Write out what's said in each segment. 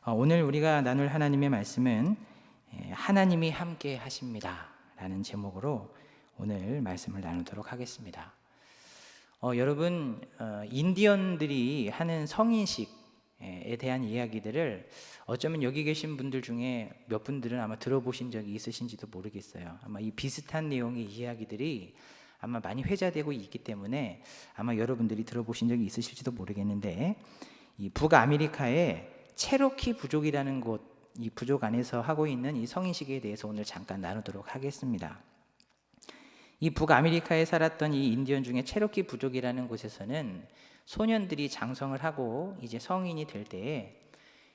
오늘 우리가 나눌 하나님의 말씀은 하나님이 함께 하십니다 라는 제목으로 오늘 말씀을 나누도록 하겠습니다. 여러분, 인디언들이 하는 성인식에 대한 이야기들을 어쩌면 여기 계신 분들 중에 몇 분들은 아마 들어보신 적이 있으신지도 모르겠어요. 아마 이 비슷한 내용의 이야기들이 아마 많이 회자되고 있기 때문에 아마 여러분들이 들어보신 적이 있으실지도 모르겠는데, 이 북아메리카의 체로키 부족이라는 곳, 이 부족 안에서 하고 있는 이 성인식에 대해서 오늘 잠깐 나누도록 하겠습니다. 이 북아메리카에 살았던 이 인디언 중에 체로키 부족이라는 곳에서는 소년들이 장성을 하고 이제 성인이 될 때에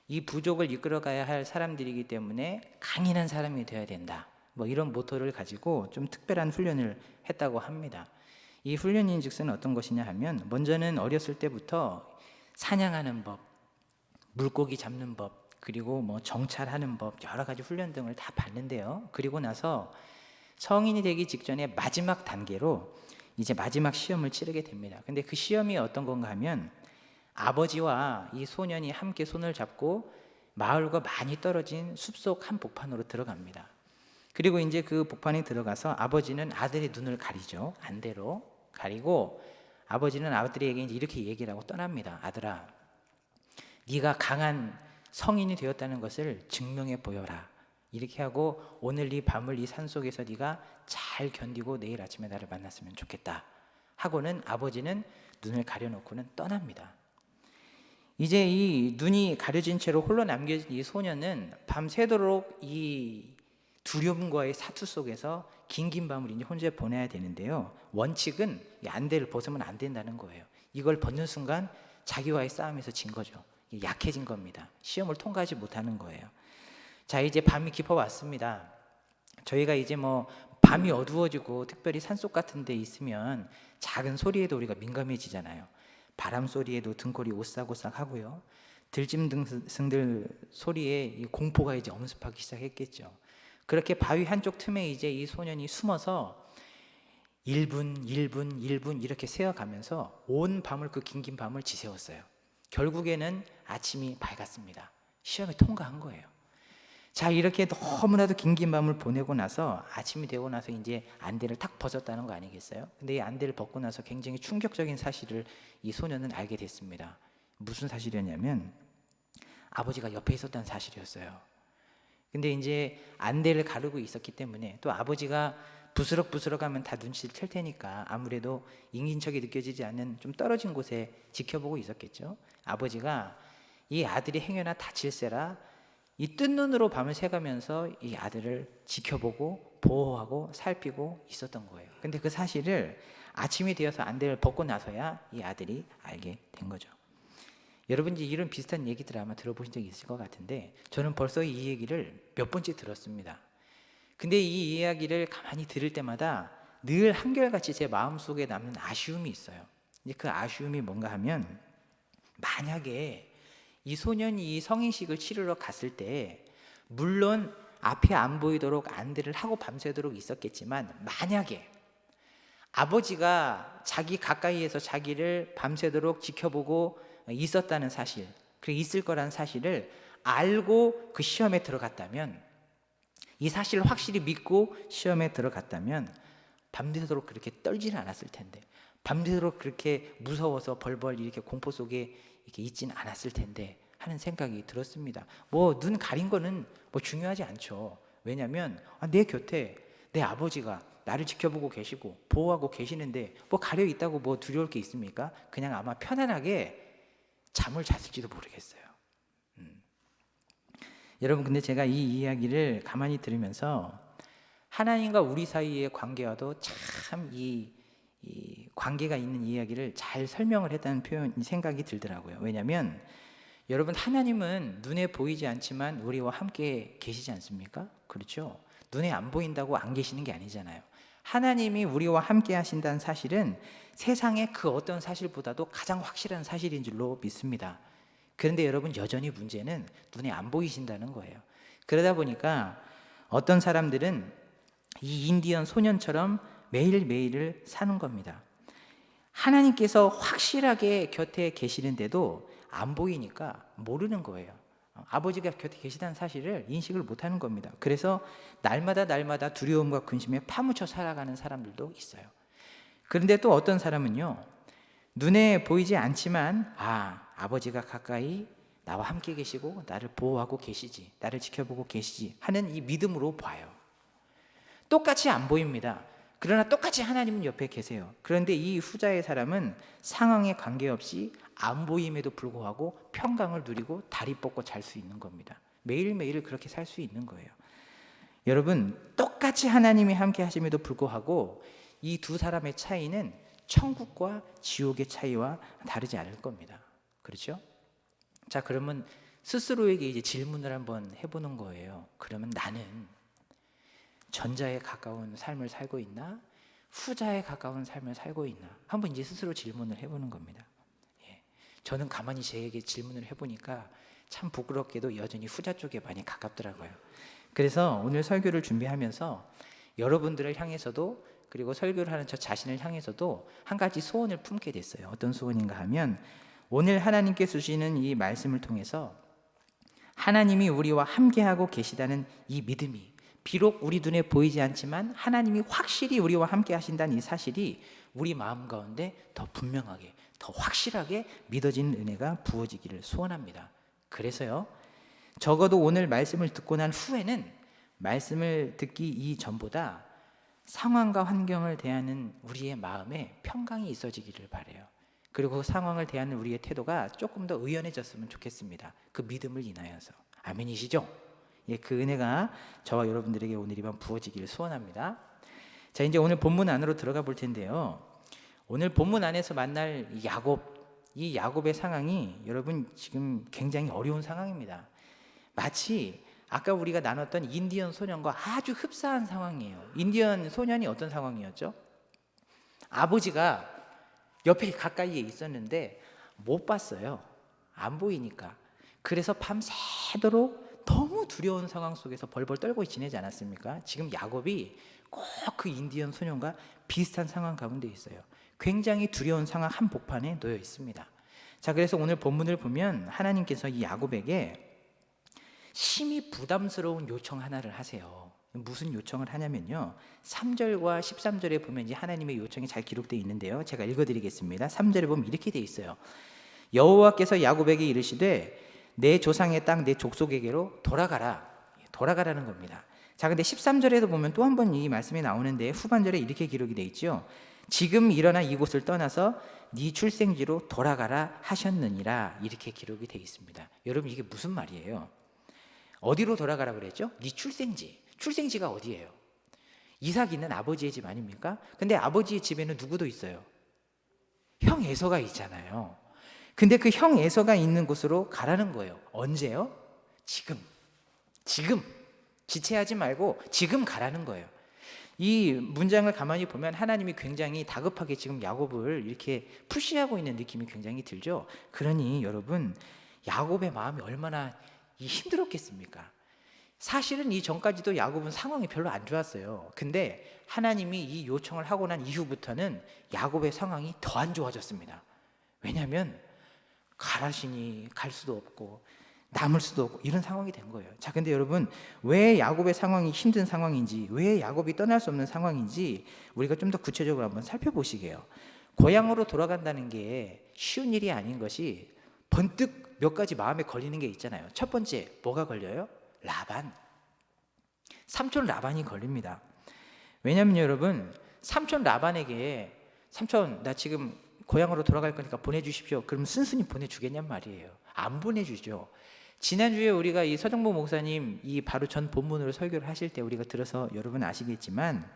이 부족을 이끌어가야 할 사람들이기 때문에 강인한 사람이 되어야 된다, 뭐 이런 모토를 가지고 좀 특별한 훈련을 했다고 합니다. 이 훈련인즉슨 어떤 것이냐 하면, 먼저는 어렸을 때부터 사냥하는 법, 물고기 잡는 법, 그리고 뭐 정찰하는 법, 여러 가지 훈련 등을 다 받는데요. 그리고 나서 성인이 되기 직전에 마지막 단계로 이제 마지막 시험을 치르게 됩니다. 근데 그 시험이 어떤 건가 하면, 아버지와 이 소년이 함께 손을 잡고 마을과 많이 떨어진 숲속 한 복판으로 들어갑니다. 그리고 이제 그 복판에 들어가서 아버지는 아들의 눈을 가리죠. 안대로 가리고 아버지는 아들에게 이제 이렇게 얘기를 하고 떠납니다. 아들아, 네가 강한 성인이 되었다는 것을 증명해 보여라. 이렇게 하고 오늘 이 밤을 이 산속에서 네가 잘 견디고 내일 아침에 나를 만났으면 좋겠다 하고는 아버지는 눈을 가려놓고는 떠납니다. 이제 이 눈이 가려진 채로 홀로 남겨진 이 소년은 밤새도록 이 두려움과의 사투 속에서 긴 밤을 이제 혼자 보내야 되는데요. 원칙은 이 안대를 벗으면 안 된다는 거예요. 이걸 벗는 순간 자기와의 싸움에서 진 거죠. 약해진 겁니다. 시험을 통과하지 못하는 거예요. 자, 이제 밤이 깊어왔습니다. 저희가 이제 뭐 밤이 어두워지고 특별히 산속 같은 데 있으면 작은 소리에도 우리가 민감해지잖아요. 바람 소리에도 등골이 오싹오싹 하고요. 들짐 등승들 소리에 공포가 이제 엄습하기 시작했겠죠. 그렇게 바위 한쪽 틈에 이제 이 소년이 숨어서 1분, 1분, 1분 이렇게 세어가면서 온 밤을, 그 긴 밤을 지새웠어요. 결국에는 아침이 밝았습니다. 시험에 통과한 거예요. 자, 이렇게 너무나도 긴 밤을 보내고 나서 아침이 되고 나서 이제 안대를 탁 벗었다는 거 아니겠어요? 근데 이 안대를 벗고 나서 굉장히 충격적인 사실을 이 소년은 알게 됐습니다. 무슨 사실이었냐면, 아버지가 옆에 있었다는 사실이었어요. 근데 이제 안대를 가르고 있었기 때문에, 또 아버지가 부스럭부스럭 하면 다 눈치를 챌 테니까 아무래도 인긴척이 느껴지지 않는 좀 떨어진 곳에 지켜보고 있었겠죠. 아버지가 이 아들이 행여나 다칠세라 이 뜬 눈으로 밤을 새가면서 이 아들을 지켜보고 보호하고 살피고 있었던 거예요. 근데 그 사실을 아침이 되어서 안대를 벗고 나서야 이 아들이 알게 된 거죠. 여러분, 이제 이런 비슷한 얘기들 아마 들어보신 적이 있을 것 같은데, 저는 벌써 이 얘기를 몇 번째 들었습니다. 근데 이 이야기를 가만히 들을 때마다 늘 한결같이 제 마음속에 남는 아쉬움이 있어요. 이제 그 아쉬움이 뭔가 하면, 만약에 이 소년이 이 성인식을 치르러 갔을 때, 물론 앞이 안 보이도록 안대를 하고 밤새도록 있었겠지만, 만약에 아버지가 자기 가까이에서 자기를 밤새도록 지켜보고 있었다는 사실, 그리고 있을 거라는 사실을 알고 그 시험에 들어갔다면, 이 사실을 확실히 믿고 시험에 들어갔다면 밤새도록 그렇게 떨지는 않았을 텐데, 밤새도록 그렇게 무서워서 벌벌 이렇게 공포 속에 이렇게 있지는 않았을 텐데 하는 생각이 들었습니다. 뭐 눈 가린 거는 뭐 중요하지 않죠. 왜냐하면 내 곁에 내 아버지가 나를 지켜보고 계시고 보호하고 계시는데 뭐 가려 있다고 뭐 두려울 게 있습니까? 그냥 아마 편안하게 잠을 잤을지도 모르겠어요. 여러분, 근데 제가 이 이야기를 가만히 들으면서 하나님과 우리 사이의 관계와도 참 이 관계가 있는 이야기를 잘 설명을 했다는 생각이 들더라고요. 왜냐하면 여러분, 하나님은 눈에 보이지 않지만 우리와 함께 계시지 않습니까? 그렇죠? 눈에 안 보인다고 안 계시는 게 아니잖아요. 하나님이 우리와 함께 하신다는 사실은 세상의 그 어떤 사실보다도 가장 확실한 사실인 줄로 믿습니다. 그런데 여러분, 여전히 문제는 눈에 안 보이신다는 거예요. 그러다 보니까 어떤 사람들은 이 인디언 소년처럼 매일매일을 사는 겁니다. 하나님께서 확실하게 곁에 계시는데도 안 보이니까 모르는 거예요. 아버지가 곁에 계시다는 사실을 인식을 못하는 겁니다. 그래서 날마다 두려움과 근심에 파묻혀 살아가는 사람들도 있어요. 그런데 또 어떤 사람은요, 눈에 보이지 않지만 아버지가 가까이 나와 함께 계시고 나를 보호하고 계시지, 나를 지켜보고 계시지 하는 이 믿음으로 봐요. 똑같이 안 보입니다. 그러나 똑같이 하나님은 옆에 계세요. 그런데 이 후자의 사람은 상황에 관계없이 안 보임에도 불구하고 평강을 누리고 다리 뻗고 잘 수 있는 겁니다. 매일매일 그렇게 살 수 있는 거예요. 여러분, 똑같이 하나님이 함께 하심에도 불구하고 이 두 사람의 차이는 천국과 지옥의 차이와 다르지 않을 겁니다. 그렇죠? 자, 그러면 스스로에게 이제 질문을 한번 해보는 거예요. 그러면 나는 전자에 가까운 삶을 살고 있나? 후자에 가까운 삶을 살고 있나? 한번 이제 스스로 질문을 해보는 겁니다. 저는 가만히 제게 질문을 해보니까 참 부끄럽게도 여전히 후자 쪽에 많이 가깝더라고요. 그래서 오늘 설교를 준비하면서 여러분들을 향해서도, 그리고 설교를 하는 저 자신을 향해서도 한 가지 소원을 품게 됐어요. 어떤 소원인가 하면, 오늘 하나님께 주시는 이 말씀을 통해서 하나님이 우리와 함께하고 계시다는 이 믿음이, 비록 우리 눈에 보이지 않지만 하나님이 확실히 우리와 함께 하신다는 이 사실이 우리 마음 가운데 더 분명하게, 더 확실하게 믿어지는 은혜가 부어지기를 소원합니다. 그래서요, 적어도 오늘 말씀을 듣고 난 후에는 말씀을 듣기 이전보다 상황과 환경을 대하는 우리의 마음에 평강이 있어지기를 바라요. 그리고 상황을 대하는 우리의 태도가 조금 더 의연해졌으면 좋겠습니다. 그 믿음을 인하여서. 아멘이시죠? 그 은혜가 저와 여러분들에게 오늘 이밤 부어지기를 소원합니다. 자, 이제 오늘 본문 안으로 들어가 볼 텐데요. 오늘 본문 안에서 만날 이 야곱의 상황이 여러분 지금 굉장히 어려운 상황입니다. 마치 아까 우리가 나눴던 인디언 소년과 아주 흡사한 상황이에요. 인디언 소년이 어떤 상황이었죠? 아버지가 옆에 가까이에 있었는데 못 봤어요. 안 보이니까. 그래서 밤새도록 너무 두려운 상황 속에서 벌벌 떨고 지내지 않았습니까? 지금 야곱이 꼭 그 인디언 소년과 비슷한 상황 가운데 있어요. 굉장히 두려운 상황 한복판에 놓여 있습니다. 자, 그래서 오늘 본문을 보면 하나님께서 이 야곱에게 심히 부담스러운 요청 하나를 하세요. 무슨 요청을 하냐면요, 3절과 13절에 보면 이제 하나님의 요청이 잘 기록되어 있는데요, 제가 읽어드리겠습니다. 3절에 보면 이렇게 되어 있어요. 여호와께서 야곱에게 이르시되 내 조상의 땅 내 족속에게로 돌아가라는 겁니다. 자, 근데 13절에도 보면 또 한 번 이 말씀이 나오는데 후반절에 이렇게 기록이 되어 있죠. 지금 일어나 이곳을 떠나서 네 출생지로 돌아가라 하셨느니라, 이렇게 기록이 되어 있습니다. 여러분, 이게 무슨 말이에요? 어디로 돌아가라 그랬죠? 네 출생지가 어디예요? 이삭이 있는 아버지의 집 아닙니까? 근데 아버지의 집에는 누구도 있어요? 형 에서가 있잖아요. 근데 그 형 에서가 있는 곳으로 가라는 거예요. 언제요? 지금 지체하지 말고 지금 가라는 거예요. 이 문장을 가만히 보면 하나님이 굉장히 다급하게 지금 야곱을 이렇게 푸시하고 있는 느낌이 굉장히 들죠. 그러니 여러분, 야곱의 마음이 얼마나 힘들었겠습니까? 사실은 이 전까지도 야곱은 상황이 별로 안 좋았어요. 근데 하나님이 이 요청을 하고 난 이후부터는 야곱의 상황이 더 안 좋아졌습니다. 왜냐하면 가라시니 갈 수도 없고 남을 수도 없고 이런 상황이 된 거예요. 자, 근데 여러분, 왜 야곱의 상황이 힘든 상황인지, 왜 야곱이 떠날 수 없는 상황인지 우리가 좀 더 구체적으로 한번 살펴보시게요. 고향으로 돌아간다는 게 쉬운 일이 아닌 것이 번뜩 몇 가지 마음에 걸리는 게 있잖아요. 첫 번째, 뭐가 걸려요? 삼촌 라반이 걸립니다. 왜냐하면 여러분, 삼촌 라반에게 삼촌 나 지금 고향으로 돌아갈 거니까 보내주십시오. 그럼 순순히 보내주겠냔 말이에요. 안 보내주죠. 지난주에 우리가 이 서정보 목사님 이 바로 전 본문으로 설교를 하실 때 우리가 들어서 여러분 아시겠지만,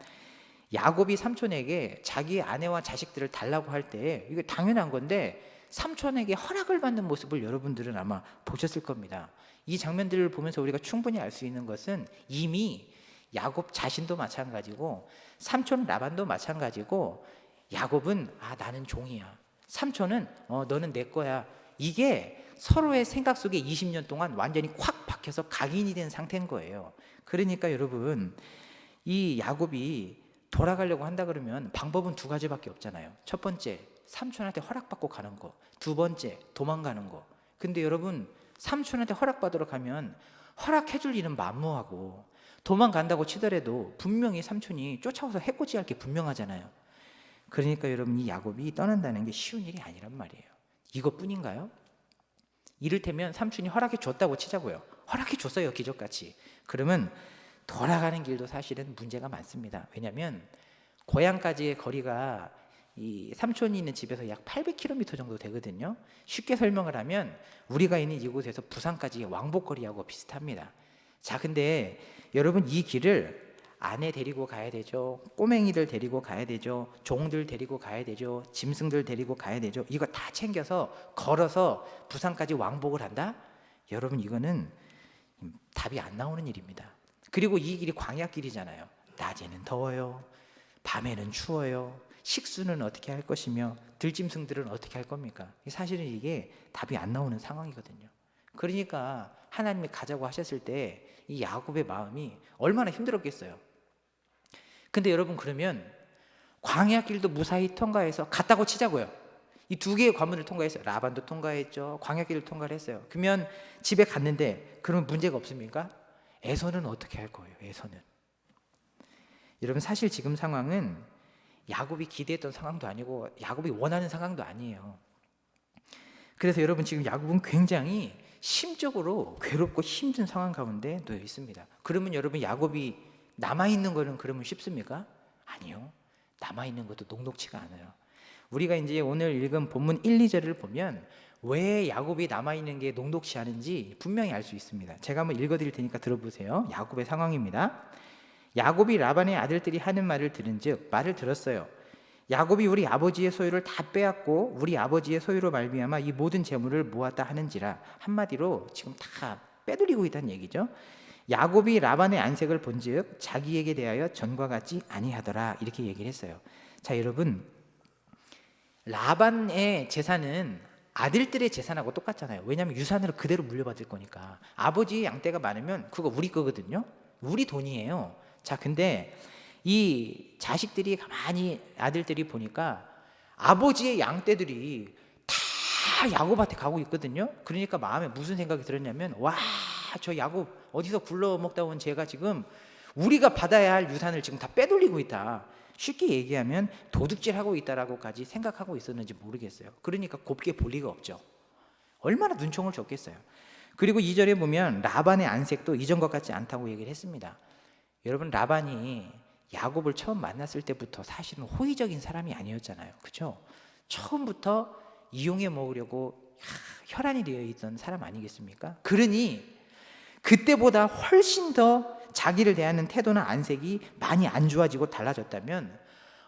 야곱이 삼촌에게 자기 아내와 자식들을 달라고 할 때 이게 당연한 건데 삼촌에게 허락을 받는 모습을 여러분들은 아마 보셨을 겁니다. 이 장면들을 보면서 우리가 충분히 알 수 있는 것은 이미 야곱 자신도 마찬가지고 삼촌 라반도 마찬가지고, 야곱은 나는 종이야, 삼촌은 너는 내 거야, 이게 서로의 생각 속에 20년 동안 완전히 콱 박혀서 각인이 된 상태인 거예요. 그러니까 여러분, 이 야곱이 돌아가려고 한다 그러면 방법은 두 가지밖에 없잖아요. 첫 번째, 삼촌한테 허락받고 가는 거. 두 번째, 도망가는 거. 근데 여러분, 삼촌한테 허락받으러 가면 허락해줄 일은 만무하고 도망간다고 치더라도 분명히 삼촌이 쫓아와서 해코지할 게 분명하잖아요. 그러니까 여러분, 이 야곱이 떠난다는 게 쉬운 일이 아니란 말이에요. 이것뿐인가요? 이를테면 삼촌이 허락해 줬다고 치자고요. 허락해 줬어요, 기적같이. 그러면 돌아가는 길도 사실은 문제가 많습니다. 왜냐하면 고향까지의 거리가 이 삼촌이 있는 집에서 약 800km 정도 되거든요. 쉽게 설명을 하면 우리가 있는 이곳에서 부산까지의 왕복거리하고 비슷합니다. 자, 근데 여러분, 이 길을 아내 데리고 가야 되죠. 꼬맹이들 데리고 가야 되죠. 종들 데리고 가야 되죠. 짐승들 데리고 가야 되죠. 이거 다 챙겨서 걸어서 부산까지 왕복을 한다? 여러분, 이거는 답이 안 나오는 일입니다. 그리고 이 길이 광야길이잖아요. 낮에는 더워요. 밤에는 추워요. 식수는 어떻게 할 것이며 들짐승들은 어떻게 할 겁니까? 사실은 이게 답이 안 나오는 상황이거든요. 그러니까 하나님이 가자고 하셨을 때 이 야곱의 마음이 얼마나 힘들었겠어요. 근데 여러분, 그러면 광야길도 무사히 통과해서 갔다고 치자고요. 이 두 개의 관문을 통과했어요. 라반도 통과했죠. 광야길을 통과를 했어요. 그러면 집에 갔는데 그러면 문제가 없습니까? 에서는 어떻게 할 거예요? 에서는. 여러분, 사실 지금 상황은 야곱이 기대했던 상황도 아니고 야곱이 원하는 상황도 아니에요. 그래서 여러분, 지금 야곱은 굉장히 심적으로 괴롭고 힘든 상황 가운데 놓여 있습니다. 그러면 여러분, 야곱이 남아있는 거는 그러면 쉽습니까? 아니요. 남아있는 것도 녹록치가 않아요. 우리가 이제 오늘 읽은 본문 1, 2절을 보면 왜 야곱이 남아있는 게 녹록치 않은지 분명히 알 수 있습니다. 제가 한번 읽어드릴 테니까 들어보세요. 야곱의 상황입니다. 야곱이 라반의 아들들이 하는 말을 들은즉 말을 들었어요. 야곱이 우리 아버지의 소유를 다 빼앗고 우리 아버지의 소유로 말미암아 이 모든 재물을 모았다 하는지라. 한마디로 지금 다 빼돌리고 있다는 얘기죠. 야곱이 라반의 안색을 본즉 자기에게 대하여 전과 같지 아니하더라, 이렇게 얘기를 했어요. 자, 여러분, 라반의 재산은 아들들의 재산하고 똑같잖아요. 왜냐하면 유산으로 그대로 물려받을 거니까. 아버지의 양떼가 많으면 그거 우리 거거든요. 우리 돈이에요. 자, 근데 이 자식들이 가만히 아들들이 보니까 아버지의 양떼들이 다 야곱한테 가고 있거든요. 그러니까 마음에 무슨 생각이 들었냐면, 와, 저 야곱 어디서 굴러먹다 온 쟤가 지금 우리가 받아야 할 유산을 지금 다 빼돌리고 있다. 쉽게 얘기하면 도둑질하고 있다라고까지 생각하고 있었는지 모르겠어요. 그러니까 곱게 볼 리가 없죠. 얼마나 눈총을 줬겠어요. 그리고 2절에 보면 라반의 안색도 이전과 같지 않다고 얘기를 했습니다. 여러분, 라반이 야곱을 처음 만났을 때부터 사실은 호의적인 사람이 아니었잖아요. 그렇죠? 처음부터 이용해 먹으려고 혈안이 되어 있던 사람 아니겠습니까? 그러니 그때보다 훨씬 더 자기를 대하는 태도나 안색이 많이 안 좋아지고 달라졌다면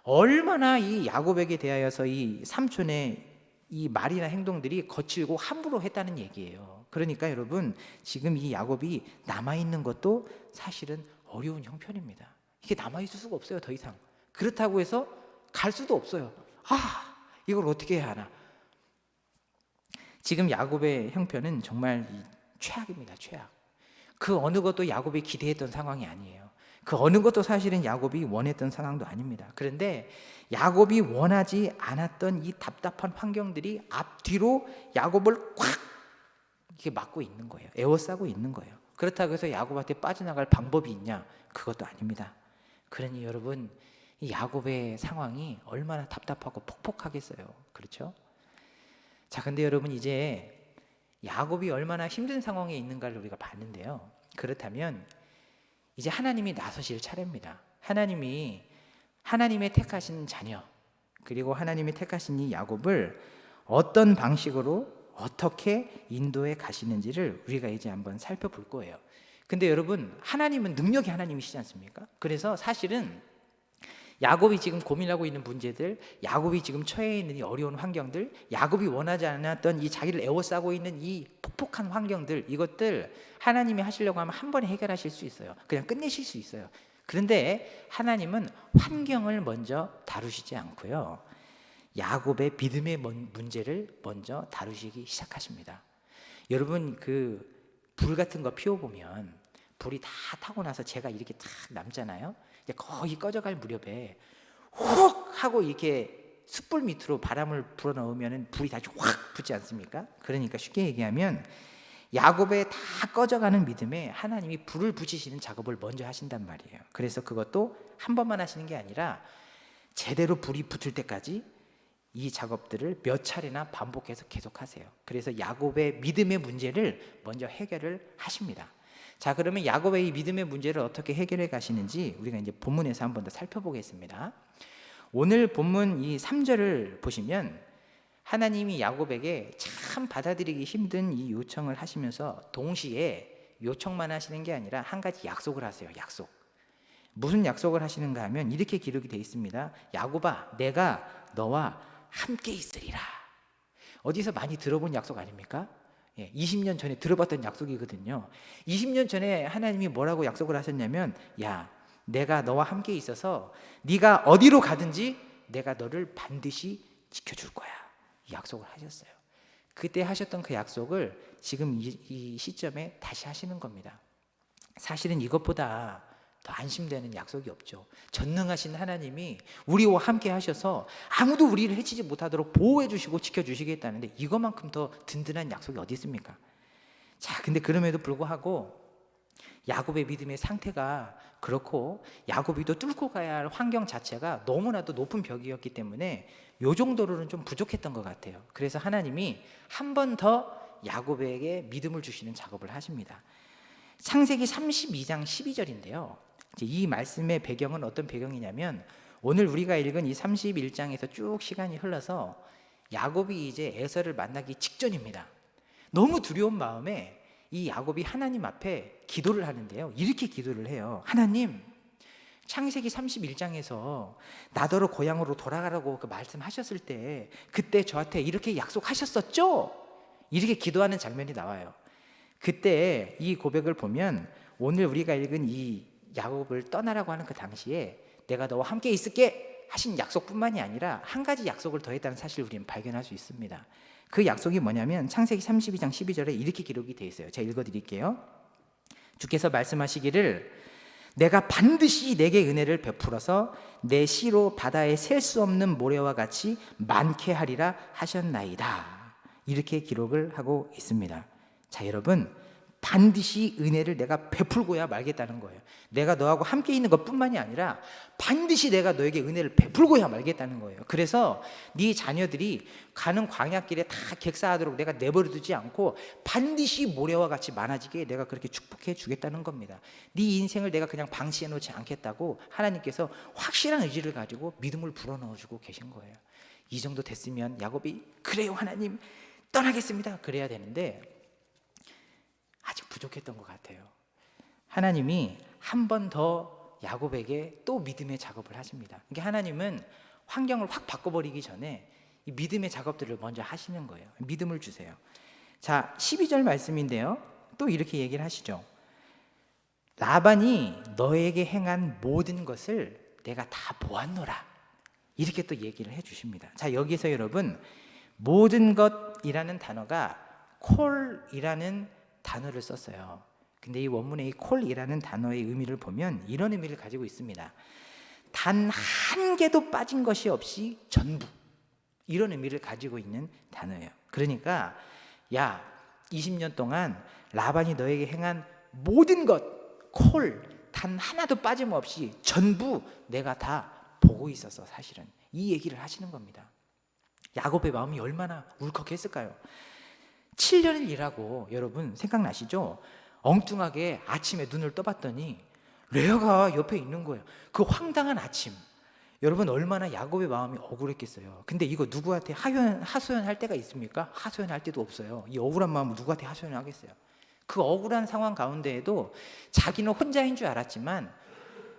얼마나 이 야곱에게 대하여서 이 삼촌의 이 말이나 행동들이 거칠고 함부로 했다는 얘기예요. 그러니까 여러분, 지금 이 야곱이 남아있는 것도 사실은 어려운 형편입니다. 이게 남아있을 수가 없어요, 더 이상. 그렇다고 해서 갈 수도 없어요. 이걸 어떻게 해야 하나. 지금 야곱의 형편은 정말 최악입니다, 최악. 그 어느 것도 야곱이 기대했던 상황이 아니에요. 그 어느 것도 사실은 야곱이 원했던 상황도 아닙니다. 그런데 야곱이 원하지 않았던 이 답답한 환경들이 앞뒤로 야곱을 꽉 이렇게 막고 있는 거예요. 에워싸고 있는 거예요. 그렇다고 해서 야곱한테 빠져나갈 방법이 있냐? 그것도 아닙니다. 그러니 여러분, 이 야곱의 상황이 얼마나 답답하고 폭폭하겠어요. 그렇죠? 자, 근데 여러분, 이제 야곱이 얼마나 힘든 상황에 있는가를 우리가 봤는데요. 그렇다면 이제 하나님이 나서실 차례입니다. 하나님의 택하신 자녀, 그리고 하나님이 택하신 이 야곱을 어떤 방식으로 어떻게 인도해 가시는지를 우리가 이제 한번 살펴볼 거예요. 근데 여러분, 하나님은 능력의 하나님이시지 않습니까? 그래서 사실은 야곱이 지금 고민하고 있는 문제들, 야곱이 지금 처해 있는 이 어려운 환경들, 야곱이 원하지 않았던 이 자기를 에워싸고 있는 이 폭폭한 환경들, 이것들 하나님이 하시려고 하면 한 번에 해결하실 수 있어요. 그냥 끝내실 수 있어요. 그런데 하나님은 환경을 먼저 다루시지 않고요, 야곱의 믿음의 문제를 먼저 다루시기 시작하십니다. 여러분, 그 불 같은 거 피워보면 불이 다 타고 나서 제가 이렇게 탁 남잖아요. 이제 거의 꺼져갈 무렵에 훅 하고 이렇게 숯불 밑으로 바람을 불어넣으면 불이 다시 확 붙지 않습니까? 그러니까 쉽게 얘기하면 야곱의 다 꺼져가는 믿음에 하나님이 불을 붙이시는 작업을 먼저 하신단 말이에요. 그래서 그것도 한 번만 하시는 게 아니라 제대로 불이 붙을 때까지 이 작업들을 몇 차례나 반복해서 계속하세요. 그래서 야곱의 믿음의 문제를 먼저 해결을 하십니다. 자, 그러면 야곱의 이 믿음의 문제를 어떻게 해결해 가시는지 우리가 이제 본문에서 한 번 더 살펴보겠습니다. 오늘 본문 이 3절을 보시면 하나님이 야곱에게 참 받아들이기 힘든 이 요청을 하시면서 동시에 요청만 하시는 게 아니라 한 가지 약속을 하세요. 약속. 무슨 약속을 하시는가 하면 이렇게 기록이 되어 있습니다. 야곱아, 내가 너와 함께 있으리라. 어디서 많이 들어본 약속 아닙니까? 20년 전에 들어봤던 약속이거든요. 20년 전에 하나님이 뭐라고 약속을 하셨냐면, 야, 내가 너와 함께 있어서 네가 어디로 가든지 내가 너를 반드시 지켜줄 거야. 이 약속을 하셨어요. 그때 하셨던 그 약속을 지금 이 시점에 다시 하시는 겁니다. 사실은 이것보다 더 안심되는 약속이 없죠. 전능하신 하나님이 우리와 함께 하셔서 아무도 우리를 해치지 못하도록 보호해 주시고 지켜주시겠다는데 이것만큼 더 든든한 약속이 어디 있습니까? 자, 근데 그럼에도 불구하고 야곱의 믿음의 상태가 그렇고 야곱이 또 뚫고 가야 할 환경 자체가 너무나도 높은 벽이었기 때문에 요 정도로는 좀 부족했던 것 같아요. 그래서 하나님이 한 번 더 야곱에게 믿음을 주시는 작업을 하십니다. 창세기 32장 12절인데요. 이 말씀의 배경은 어떤 배경이냐면 오늘 우리가 읽은 이 31장에서 쭉 시간이 흘러서 야곱이 이제 에서를 만나기 직전입니다. 너무 두려운 마음에 이 야곱이 하나님 앞에 기도를 하는데요. 이렇게 기도를 해요. 하나님, 창세기 31장에서 나더러 고향으로 돌아가라고 그 말씀하셨을 때 그때 저한테 이렇게 약속하셨었죠? 이렇게 기도하는 장면이 나와요. 그때 이 고백을 보면 오늘 우리가 읽은 이 야곱을 떠나라고 하는 그 당시에 내가 너와 함께 있을게 하신 약속뿐만이 아니라 한 가지 약속을 더했다는 사실을 우리는 발견할 수 있습니다. 그 약속이 뭐냐면 창세기 32장 12절에 이렇게 기록이 되어 있어요. 제가 읽어드릴게요. 주께서 말씀하시기를 내가 반드시 내게 은혜를 베풀어서 내 씨로 바다에 셀 수 없는 모래와 같이 많게 하리라 하셨나이다. 이렇게 기록을 하고 있습니다. 자, 여러분, 반드시 은혜를 내가 베풀고야 말겠다는 거예요. 내가 너하고 함께 있는 것뿐만이 아니라 반드시 내가 너에게 은혜를 베풀고야 말겠다는 거예요. 그래서 네 자녀들이 가는 광야길에 다 객사하도록 내가 내버려두지 않고 반드시 모래와 같이 많아지게 내가 그렇게 축복해 주겠다는 겁니다. 네 인생을 내가 그냥 방치해 놓지 않겠다고 하나님께서 확실한 의지를 가지고 믿음을 불어넣어주고 계신 거예요. 이 정도 됐으면 야곱이 그래요 하나님 떠나겠습니다 그래야 되는데 아직 부족했던 것 같아요. 하나님이 한 번 더 야곱에게 또 믿음의 작업을 하십니다. 그러니까 하나님은 환경을 확 바꿔버리기 전에 이 믿음의 작업들을 먼저 하시는 거예요. 믿음을 주세요. 자, 12절 말씀인데요. 또 이렇게 얘기를 하시죠. 라반이 너에게 행한 모든 것을 내가 다 보았노라. 이렇게 또 얘기를 해주십니다. 자, 여기서 여러분 모든 것이라는 단어가 콜이라는 단어를 썼어요. 근데 이 원문의 이 콜이라는 단어의 의미를 보면 이런 의미를 가지고 있습니다. 단 한 개도 빠진 것이 없이 전부. 이런 의미를 가지고 있는 단어예요. 그러니까 야, 20년 동안 라반이 너에게 행한 모든 것, 콜, 단 하나도 빠짐없이 전부 내가 다 보고 있었어. 사실은 이 얘기를 하시는 겁니다. 야곱의 마음이 얼마나 울컥했을까요? 7년을 일하고 여러분 생각나시죠? 엉뚱하게 아침에 눈을 떠봤더니 레아가 옆에 있는 거예요. 그 황당한 아침. 여러분 얼마나 야곱의 마음이 억울했겠어요. 근데 이거 누구한테 하소연할 때가 있습니까? 하소연할 때도 없어요. 이 억울한 마음을 누구한테 하소연을 하겠어요? 그 억울한 상황 가운데에도 자기는 혼자인 줄 알았지만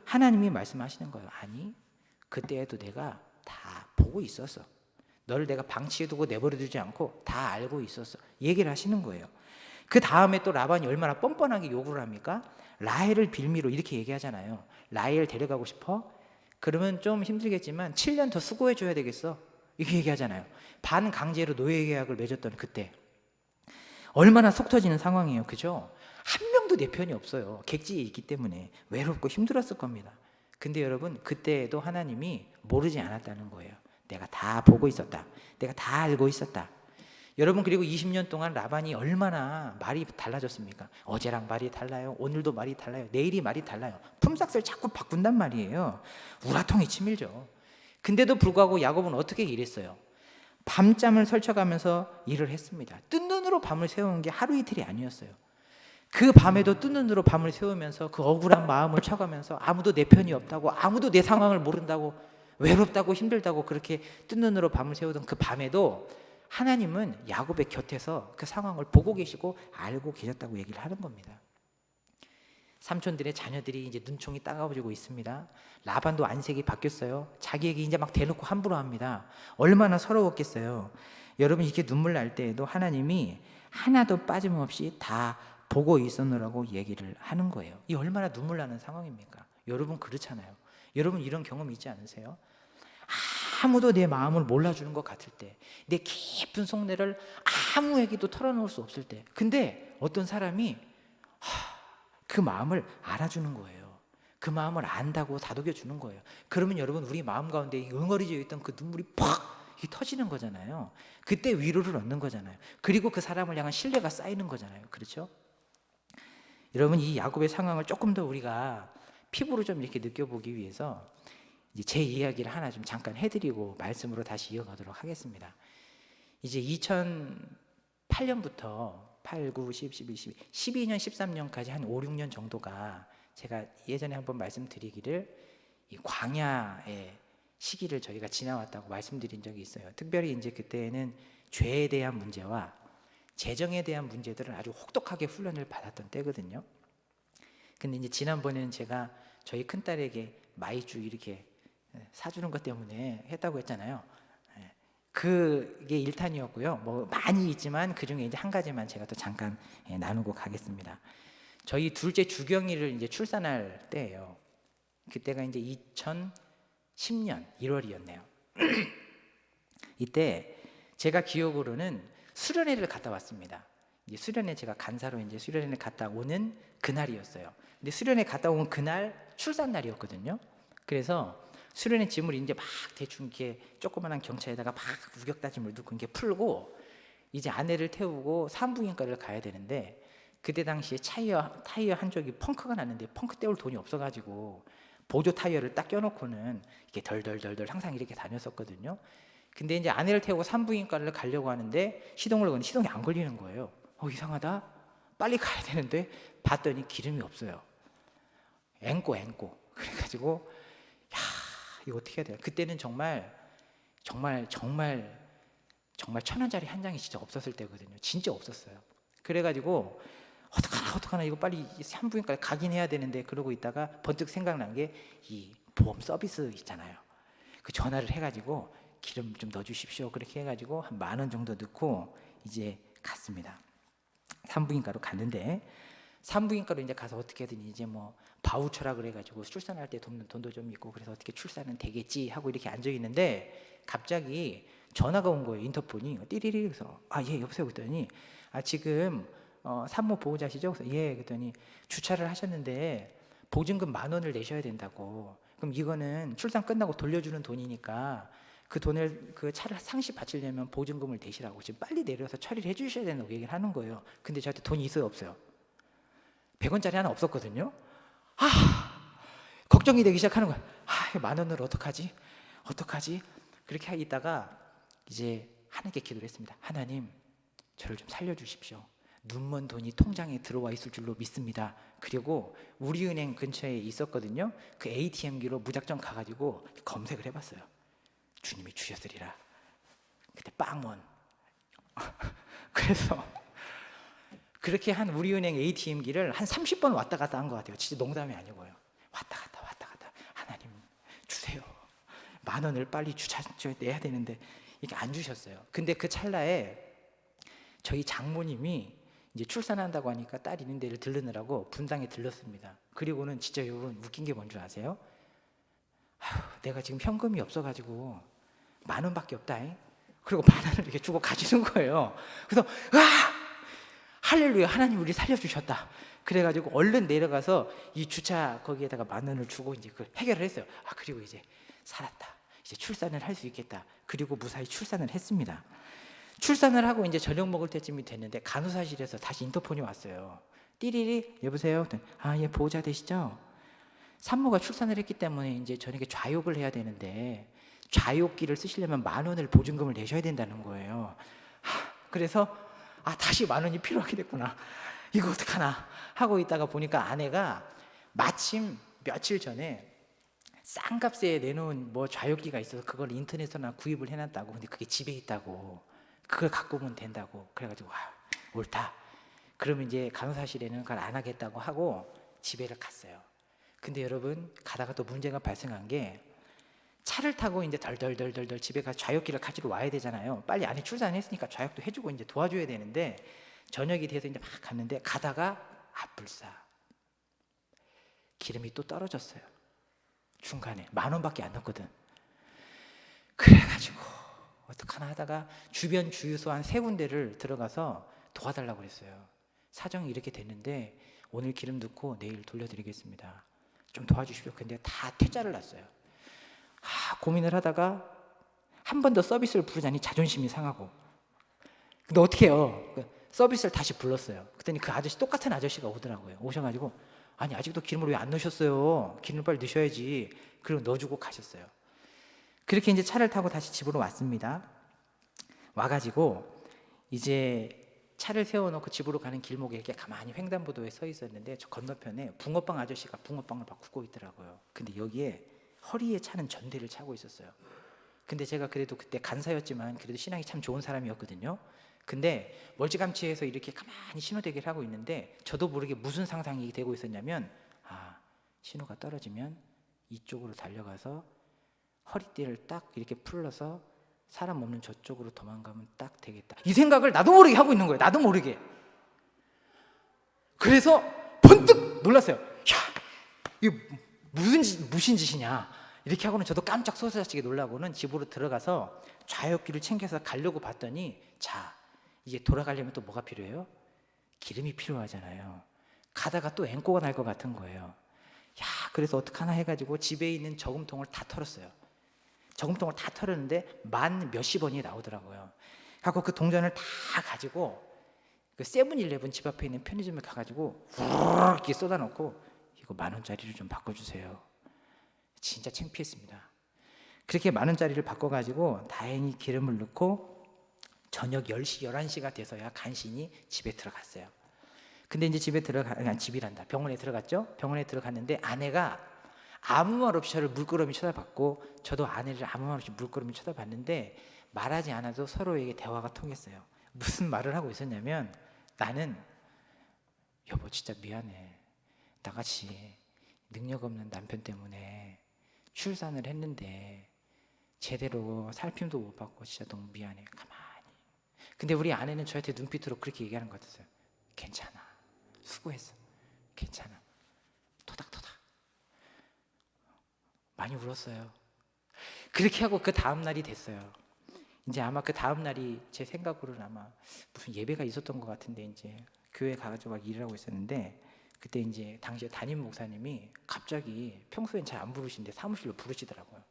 하나님이 말씀하시는 거예요. 아니, 그때에도 내가 다 보고 있었어. 너를 내가 방치해두고 내버려두지 않고 다 알고 있었어. 얘기를 하시는 거예요. 그 다음에 또 라반이 얼마나 뻔뻔하게 요구를 합니까? 라헬을 빌미로 이렇게 얘기하잖아요. 라헬 데려가고 싶어? 그러면 좀 힘들겠지만 7년 더 수고해줘야 되겠어. 이렇게 얘기하잖아요. 반강제로 노예 계약을 맺었던 그때. 얼마나 속 터지는 상황이에요. 그죠? 한 명도 내 편이 없어요. 객지에 있기 때문에 외롭고 힘들었을 겁니다. 근데 여러분 그때에도 하나님이 모르지 않았다는 거예요. 내가 다 보고 있었다. 내가 다 알고 있었다. 여러분, 그리고 20년 동안 라반이 얼마나 말이 달라졌습니까? 어제랑 말이 달라요. 오늘도 말이 달라요. 내일이 말이 달라요. 품삯을 자꾸 바꾼단 말이에요. 우라통이 치밀죠. 근데도 불구하고 야곱은 어떻게 일했어요? 밤잠을 설쳐가면서 일을 했습니다. 뜬 눈으로 밤을 새우는 게 하루 이틀이 아니었어요. 그 밤에도 뜬 눈으로 밤을 새우면서 그 억울한 마음을 쳐가면서 아무도 내 편이 없다고, 아무도 내 상황을 모른다고, 외롭다고 힘들다고 그렇게 뜬 눈으로 밤을 새우던 그 밤에도 하나님은 야곱의 곁에서 그 상황을 보고 계시고 알고 계셨다고 얘기를 하는 겁니다. 삼촌들의 자녀들이 이제 눈총이 따가워지고 있습니다. 라반도 안색이 바뀌었어요. 자기에게 이제 막 대놓고 함부로 합니다. 얼마나 서러웠겠어요. 여러분, 이렇게 눈물 날 때에도 하나님이 하나도 빠짐없이 다 보고 있었느라고 얘기를 하는 거예요. 이 얼마나 눈물 나는 상황입니까? 여러분, 그렇잖아요. 여러분, 이런 경험 있지 않으세요? 아무도 내 마음을 몰라주는 것 같을 때, 내 깊은 속내를 아무에게도 털어놓을 수 없을 때, 근데 어떤 사람이 그 마음을 알아주는 거예요. 그 마음을 안다고 다독여 주는 거예요. 그러면 여러분, 우리 마음 가운데 응어리져 있던 그 눈물이 팍 터지는 거잖아요. 그때 위로를 얻는 거잖아요. 그리고 그 사람을 향한 신뢰가 쌓이는 거잖아요. 그렇죠? 여러분, 이 야곱의 상황을 조금 더 우리가 피부로 좀 이렇게 느껴보기 위해서 이제 제 이야기를 하나 좀 잠깐 해드리고 말씀으로 다시 이어가도록 하겠습니다. 이제 2008년부터 8, 9, 10, 11, 12년, 13년까지 한 5, 6년 정도가 제가 예전에 한번 말씀드리기를 이 광야의 시기를 저희가 지나왔다고 말씀드린 적이 있어요. 특별히 이제 그때는 죄에 대한 문제와 재정에 대한 문제들은 아주 혹독하게 훈련을 받았던 때거든요. 근데 이제 지난번에는 제가 저희 큰딸에게 마이쮸 이렇게 사주는 것 때문에 했다고 했잖아요. 그게 1탄이었고요. 뭐 많이 있지만 그 중에 이제 한 가지만 제가 또 잠깐 나누고 가겠습니다. 저희 둘째 주경이를 이제 출산할 때예요. 그때가 이제 2010년 1월이었네요. 이때 제가 기억으로는 수련회를 갔다 왔습니다. 이제 수련회 제가 간사로 이제 수련회를 갔다 오는 그날이었어요. 근데 수련회 갔다 온 그날 출산 날이었거든요. 그래서 수련회 짐을 이제 막 대충 이렇게 조그만한 경차에다가 막 우격다짐을 넣고 이렇게 풀고 이제 아내를 태우고 산부인과를 가야 되는데, 그때 당시에 타이어 한쪽이 펑크가 났는데 펑크 때울 돈이 없어가지고 보조 타이어를 딱 껴놓고는 이렇게 덜덜덜덜 항상 이렇게 다녔었거든요. 근데 이제 아내를 태우고 산부인과를 가려고 하는데 시동을 거는데 시동이 안 걸리는 거예요. 이상하다. 빨리 가야 되는데 봤더니 기름이 없어요. 앵꼬. 그래가지고 이거 어떻게 해야 돼요? 그때는 정말 1,000원짜리 한 장이 진짜 없었을 때거든요. 진짜 없었어요. 그래가지고 어떡하나 이거 빨리 산부인과에 가긴 해야 되는데, 그러고 있다가 번뜩 생각난 게 이 보험 서비스 있잖아요. 그 전화를 해가지고 기름 좀 넣어주십시오. 그렇게 해가지고 한 10,000원 정도 넣고 이제 갔습니다. 산부인과로 갔는데, 산부인과로 이제 가서 어떻게든 이제 뭐 바우처라 그래가지고 출산할 때 돕는 돈도 좀 있고, 그래서 어떻게 출산은 되겠지 하고 이렇게 앉아 있는데 갑자기 전화가 온 거예요. 인터폰이 띠리리. 그래서 예, 여보세요. 그랬더니 지금 산모 보호자시죠? 그래서 예. 그랬더니 주차를 하셨는데 보증금 10,000원을 내셔야 된다고. 그럼 이거는 출산 끝나고 돌려주는 돈이니까 그 돈을, 그 차를 상시 바치려면 보증금을 내시라고 지금 빨리 내려서 처리를 해주셔야 된다고 얘기를 하는 거예요. 근데 저한테 돈이 있어요, 없어요? 100원짜리 하나 없었거든요. 걱정이 되기 시작하는 거야. 10,000원을 어떡하지? 그렇게 있다가 이제 하나님께 기도를 했습니다. 하나님, 저를 좀 살려주십시오. 눈먼 돈이 통장에 들어와 있을 줄로 믿습니다. 그리고 우리은행 근처에 있었거든요. 그 ATM기로 무작정 가가지고 검색을 해봤어요. 주님이 주셨으리라. 그때 빵원. 그래서 그렇게 한 우리은행 ATM기를 한 30번 왔다 갔다 한 것 같아요. 진짜 농담이 아니고요. 왔다 갔다. 하나님 주세요. 10,000원을 빨리 주차장에 내야 되는데 이게 안 주셨어요. 근데 그 찰나에 저희 장모님이 이제 출산한다고 하니까 딸 있는 데를 들르느라고 분당에 들렀습니다. 그리고는 진짜 여러분 웃긴 게 뭔지 아세요? 내가 지금 현금이 없어가지고 10,000원밖에 없다. 그리고 10,000원을 이렇게 주고 가지는 거예요. 그래서 할렐루야, 하나님 우리 살려주셨다. 그래가지고 얼른 내려가서 이 주차 거기에다가 10,000원을 주고 이제 그걸 해결을 했어요. 그리고 이제 살았다. 이제 출산을 할 수 있겠다. 그리고 무사히 출산을 했습니다. 출산을 하고 이제 저녁 먹을 때쯤이 됐는데 간호사실에서 다시 인터폰이 왔어요. 띠리리, 여보세요? 아, 예, 보호자 되시죠? 산모가 출산을 했기 때문에 이제 저녁에 좌욕을 해야 되는데 좌욕기를 쓰시려면 10,000원을 보증금을 내셔야 된다는 거예요. 그래서 다시 10,000원이 필요하게 됐구나. 이거 어떡하나 하고 있다가 보니까 아내가 마침 며칠 전에 싼 값에 내놓은 뭐 좌욕기가 있어서 그걸 인터넷에나 구입을 해놨다고. 근데 그게 집에 있다고. 그걸 갖고 오면 된다고. 그래가지고 옳다. 그러면 이제 간호사실에는 그걸 안 하겠다고 하고 집에를 갔어요. 근데 여러분, 가다가 또 문제가 발생한 게, 차를 타고 이제 덜덜덜덜 집에 가서 좌욕기를 가지러 와야 되잖아요. 빨리 아내 출산했으니까 좌욕도 해주고 이제 도와줘야 되는데, 저녁이 돼서 이제 막 갔는데 가다가 불사 기름이 또 떨어졌어요. 중간에 10,000원밖에 안 넣었거든. 그래가지고 어떡하나 하다가 주변 주유소 한 3군데를 들어가서 도와달라고 그랬어요. 사정이 이렇게 됐는데 오늘 기름 넣고 내일 돌려드리겠습니다. 좀 도와주십시오. 근데 다 퇴짜를 났어요. 고민을 하다가 한 번 더 서비스를 부르자니 자존심이 상하고. 근데 어떻게 해요? 서비스를 다시 불렀어요. 그랬더니 그 아저씨, 똑같은 아저씨가 오더라고요. 오셔가지고, 아니 아직도 기름을 왜 안 넣으셨어요? 기름을 빨리 넣으셔야지. 그리고 넣어주고 가셨어요. 그렇게 이제 차를 타고 다시 집으로 왔습니다. 와가지고 이제 차를 세워놓고 집으로 가는 길목에 이렇게 가만히 횡단보도에 서 있었는데, 저 건너편에 붕어빵 아저씨가 붕어빵을 막 굽고 있더라고요. 근데 여기에 허리에 차는 전대를 차고 있었어요. 근데 제가 그래도 그때 간사였지만 그래도 신앙이 참 좋은 사람이었거든요. 근데 멀찌감치해서 이렇게 가만히 신호대기를 하고 있는데, 저도 모르게 무슨 상상이 되고 있었냐면, 신호가 떨어지면 이쪽으로 달려가서 허리띠를 딱 이렇게 풀러서 사람 없는 저쪽으로 도망가면 딱 되겠다, 이 생각을 나도 모르게 하고 있는 거예요. 나도 모르게. 그래서 번뜩 놀랐어요. 이거 무슨 짓이냐 이렇게 하고는 저도 깜짝 소스라치게 놀라고는 집으로 들어가서 좌욕기를 챙겨서 가려고 봤더니, 자, 이제 돌아가려면 또 뭐가 필요해요? 기름이 필요하잖아요. 가다가 또 앵꼬가 날 것 같은 거예요. 그래서 어떡하나 해가지고 집에 있는 저금통을 다 털었어요. 저금통을 다 털었는데 만 몇십 원이 나오더라고요. 하고 그 동전을 다 가지고 그 세븐일레븐 집 앞에 있는 편의점에 가가지고 후루룩 이렇게 쏟아놓고, 이거 10,000원짜리를 좀 바꿔주세요. 진짜 창피했습니다. 그렇게 10,000원짜리를 바꿔가지고 다행히 기름을 넣고 저녁 10시, 11시가 돼서야 간신히 집에 들어갔어요. 근데 이제 집이란다. 병원에 들어갔죠? 병원에 들어갔는데 아내가 아무 말 없이 저를 물끄러미 쳐다봤고, 저도 아내를 아무 말 없이 물끄러미 쳐다봤는데 말하지 않아도 서로에게 대화가 통했어요. 무슨 말을 하고 있었냐면, 나는 여보 진짜 미안해. 나같이 능력 없는 남편 때문에 출산을 했는데 제대로 살핌도 못 받고 진짜 너무 미안해. 가만히. 근데 우리 아내는 저한테 눈빛으로 그렇게 얘기하는 것 같았어요. 괜찮아. 수고했어. 괜찮아. 토닥토닥. 많이 울었어요. 그렇게 하고 그 다음 날이 됐어요. 이제 아마 그 다음 날이 제 생각으로는 아마 무슨 예배가 있었던 것 같은데, 이제 교회 가가지고 막 일을 하고 있었는데, 그때 이제 당시에 담임 목사님이 갑자기 평소엔 잘 안 부르시는데 사무실로 부르시더라고요.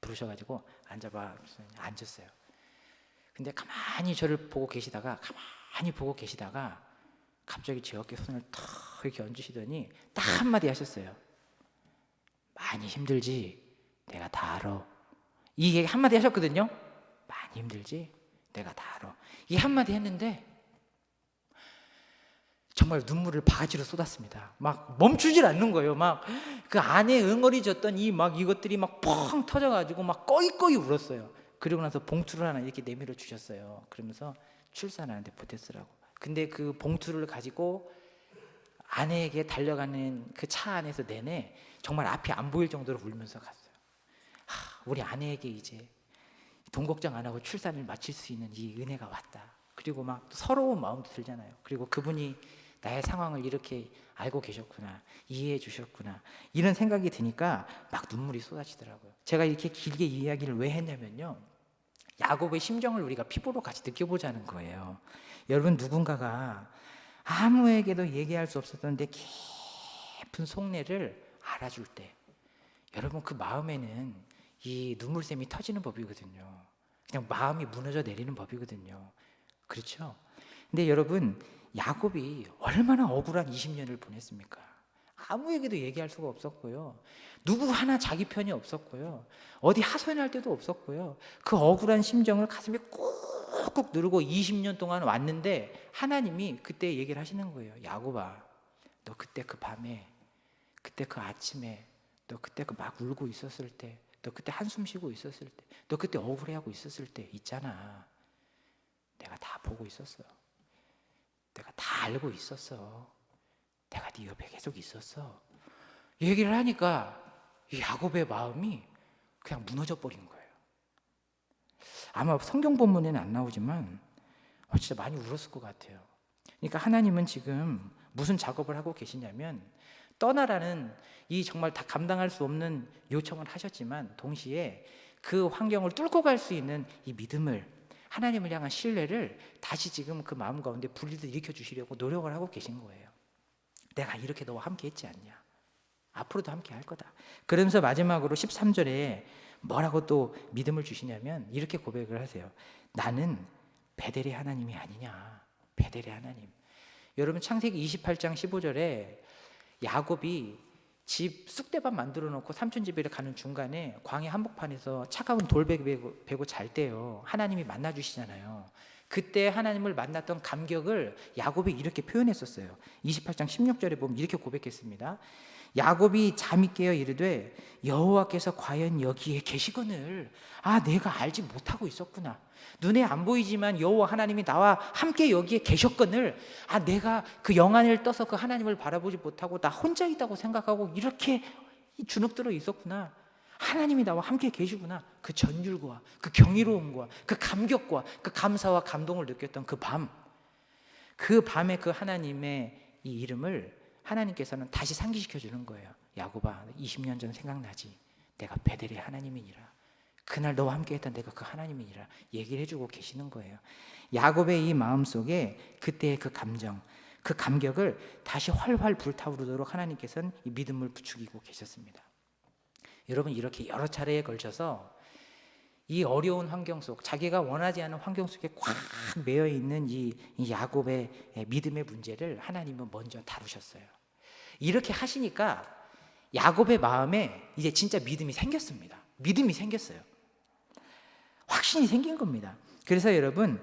부르셔가지고 앉아봐. 앉았어요. 근데 가만히 저를 보고 계시다가 갑자기 제 어깨에 손을 탁 이렇게 얹으시더니 딱 한마디 하셨어요. 많이 힘들지? 내가 다 알아. 이 얘기 한마디 하셨거든요. 많이 힘들지? 내가 다 알아. 이 한마디 했는데 정말 눈물을 바가지로 쏟았습니다. 막 멈추질 않는 거예요. 막 그 안에 응어리졌던 이것들이 막 펑 터져가지고 막 꺼이꺼이 울었어요. 그리고 나서 봉투를 하나 이렇게 내밀어 주셨어요. 그러면서 출산하는데 보태쓰라고. 근데 그 봉투를 가지고 아내에게 달려가는 그 차 안에서 내내 정말 앞이 안 보일 정도로 울면서 갔어요. 우리 아내에게 이제 돈 걱정 안 하고 출산을 마칠 수 있는 이 은혜가 왔다. 그리고 막 서러운 마음도 들잖아요. 그리고 그분이 나의 상황을 이렇게 알고 계셨구나, 이해해 주셨구나, 이런 생각이 드니까 막 눈물이 쏟아지더라고요. 제가 이렇게 길게 이 이야기를 왜 했냐면요, 야곱의 심정을 우리가 피부로 같이 느껴보자는 거예요. 여러분, 누군가가 아무에게도 얘기할 수 없었던 내 깊은 속내를 알아줄 때, 여러분 그 마음에는 이 눈물샘이 터지는 법이거든요. 그냥 마음이 무너져 내리는 법이거든요. 그렇죠? 근데 여러분, 야곱이 얼마나 억울한 20년을 보냈습니까? 아무에게도 얘기할 수가 없었고요. 누구 하나 자기 편이 없었고요. 어디 하소연할 데도 없었고요. 그 억울한 심정을 가슴에 꾹꾹 누르고 20년 동안 왔는데 하나님이 그때 얘기를 하시는 거예요. 야곱아, 너 그때 그 밤에, 그때 그 아침에, 너 그때 그 막 울고 있었을 때, 너 그때 한숨 쉬고 있었을 때, 너 그때 억울해하고 있었을 때 있잖아. 내가 다 보고 있었어. 내가 다 알고 있었어. 내가 네 옆에 계속 있었어. 얘기를 하니까 이 야곱의 마음이 그냥 무너져 버린 거예요. 아마 성경 본문에는 안 나오지만 진짜 많이 울었을 것 같아요. 그러니까 하나님은 지금 무슨 작업을 하고 계시냐면, 떠나라는 이 정말 다 감당할 수 없는 요청을 하셨지만 동시에 그 환경을 뚫고 갈 수 있는 이 믿음을, 하나님을 향한 신뢰를 다시 지금 그 마음 가운데 분리도 일으켜 주시려고 노력을 하고 계신 거예요. 내가 이렇게 너와 함께 했지 않냐, 앞으로도 함께 할 거다. 그러면서 마지막으로 13절에 뭐라고 또 믿음을 주시냐면 이렇게 고백을 하세요. 나는 베델의 하나님이 아니냐. 베델의 하나님. 여러분, 창세기 28장 15절에 야곱이 집 쑥대밭 만들어 놓고 삼촌 집에 가는 중간에 광야 한복판에서 차가운 돌베개 베고 잘 때요, 하나님이 만나 주시잖아요. 그때 하나님을 만났던 감격을 야곱이 이렇게 표현했었어요. 28장 16절에 보면 이렇게 고백했습니다. 야곱이 잠이 깨어 이르되 여호와께서 과연 여기에 계시거늘 내가 알지 못하고 있었구나. 눈에 안 보이지만 여호와 하나님이 나와 함께 여기에 계셨거늘 내가 그 영안을 떠서 그 하나님을 바라보지 못하고 나 혼자 있다고 생각하고 이렇게 주눅들어 있었구나. 하나님이 나와 함께 계시구나. 그 전율과 그 경이로움과 그 감격과 그 감사와 감동을 느꼈던 그 밤, 그 밤에 그 하나님의 이 이름을 하나님께서는 다시 상기시켜 주는 거예요. 야곱아, 20년 전 생각나지? 내가 베델의 하나님이니라. 그날 너와 함께 했던 내가 그 하나님이니라 얘기를 해주고 계시는 거예요. 야곱의 이 마음속에 그때의 그 감정, 그 감격을 다시 활활 불타오르도록 하나님께서는 이 믿음을 부추기고 계셨습니다. 여러분, 이렇게 여러 차례에 걸쳐서 이 어려운 환경 속, 자기가 원하지 않은 환경 속에 꽉 매여 있는 이 야곱의 믿음의 문제를 하나님은 먼저 다루셨어요. 이렇게 하시니까 야곱의 마음에 이제 진짜 믿음이 생겼습니다. 믿음이 생겼어요. 확신이 생긴 겁니다. 그래서 여러분,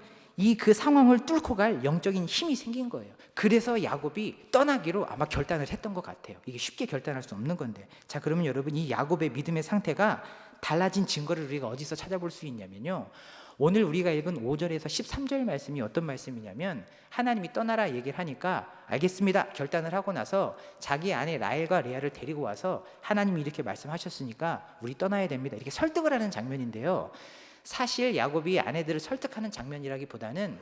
그 상황을 뚫고 갈 영적인 힘이 생긴 거예요. 그래서 야곱이 떠나기로 아마 결단을 했던 것 같아요. 이게 쉽게 결단할 수 없는 건데. 자, 그러면 여러분, 이 야곱의 믿음의 상태가 달라진 증거를 우리가 어디서 찾아볼 수 있냐면요, 오늘 우리가 읽은 5절에서 13절 말씀이 어떤 말씀이냐면, 하나님이 떠나라 얘기를 하니까 알겠습니다 결단을 하고 나서 자기 아내 라헬과 레아를 데리고 와서 하나님이 이렇게 말씀하셨으니까 우리 떠나야 됩니다 이렇게 설득을 하는 장면인데요, 사실 야곱이 아내들을 설득하는 장면이라기보다는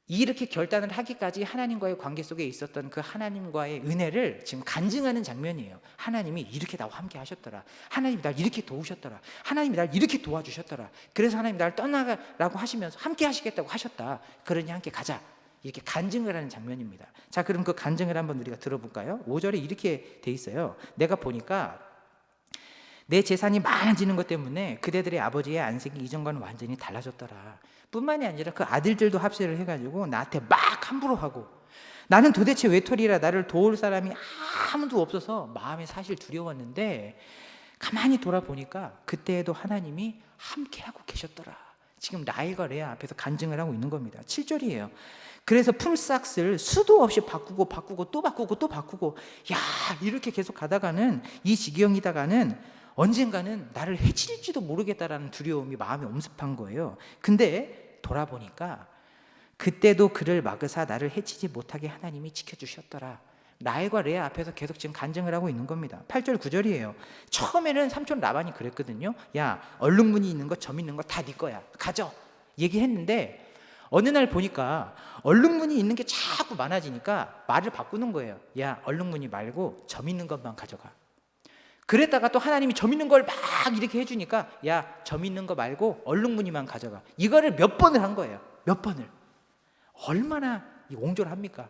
이렇게 결단을 하기까지 하나님과의 관계 속에 있었던 그 하나님과의 은혜를 지금 간증하는 장면이에요. 하나님이 이렇게 나와 함께 하셨더라. 하나님이 날 이렇게 도우셨더라. 하나님이 날 이렇게 도와주셨더라. 그래서 하나님이 날 떠나라고 하시면서 함께 하시겠다고 하셨다. 그러니 함께 가자. 이렇게 간증을 하는 장면입니다. 자, 그럼 그 간증을 한번 우리가 들어볼까요? 5절에 이렇게 돼 있어요. 내가 보니까 내 재산이 많아지는 것 때문에 그대들의 아버지의 안색이 이전과는 완전히 달라졌더라. 뿐만이 아니라 그 아들들도 합세를 해가지고 나한테 막 함부로 하고, 나는 도대체 외톨이라 나를 도울 사람이 아무도 없어서 마음이 사실 두려웠는데 가만히 돌아보니까 그때에도 하나님이 함께하고 계셨더라. 지금 라헬과 레아 앞에서 간증을 하고 있는 겁니다. 7절이에요. 그래서 품삯을 수도 없이 바꾸고 또 바꾸고 이렇게 계속 가다가는, 이 지경이다가는 언젠가는 나를 해칠지도 모르겠다라는 두려움이 마음에 엄습한 거예요. 근데 돌아보니까 그때도 그를 막으사 나를 해치지 못하게 하나님이 지켜주셨더라. 라헬과 레아 앞에서 계속 지금 간증을 하고 있는 겁니다. 8절 9절이에요. 처음에는 삼촌 라반이 그랬거든요. 야, 얼룩무늬 있는 거 점 있는 거 다 네 거야, 가져 얘기했는데, 어느 날 보니까 얼룩무늬 있는 게 자꾸 많아지니까 말을 바꾸는 거예요. 야, 얼룩무늬 말고 점 있는 것만 가져가. 그랬다가 또 하나님이 점 있는 걸 막 이렇게 해주니까 야, 점 있는 거 말고 얼룩무늬만 가져가. 이거를 몇 번을 한 거예요. 몇 번을. 얼마나 옹졸합니까?